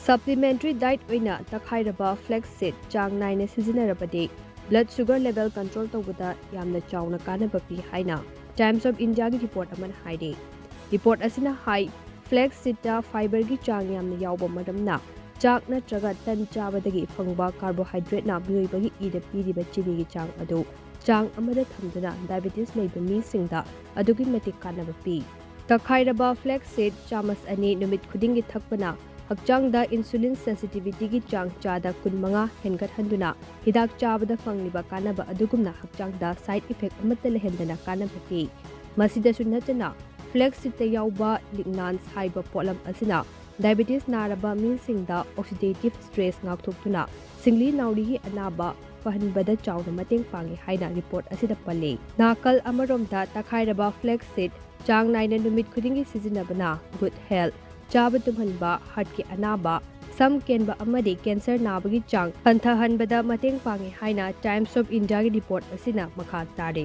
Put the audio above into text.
Supplementary diet oina takhairaba flaxseed chang naina sizinarabadi blood sugar level control tawbada yamna chawna kanaba pi haina Times of India gi report aman haide. Report asina high flaxseed ta fiber gi chang yamna yawba madamna chak natraga tan chabadagi phangba carbohydrate na bioibagi ida piriba chini gi chang adu chang amada thamduna diabetes leiba mi singda adugi matik kanaba pi. Takhairaba flaxseed chamas ani numit khudingi thakpana Hakchangda insulin sensitivity gi chang chada kunmanga hengat handuna hidak chabada fangliba kanaba adugumna hakchangda side effect amata lehendana kanaba pi masida sunatana flaxseed ta yawba lignans haiba polam asina diabetes naraba milsingda oxidative stress ngakthokuna singli nauri gi anaba fahanbada chawna mateng pangi haina report asida palle nakal amaromda takhairaba flaxseed chang naina numit khudingi sizinabana good health Chaba tumhanba heart ki anaba sam kenba amadi cancer nabagi chang panthahanbada mateng pangi haina Times of India gi report asina makha tare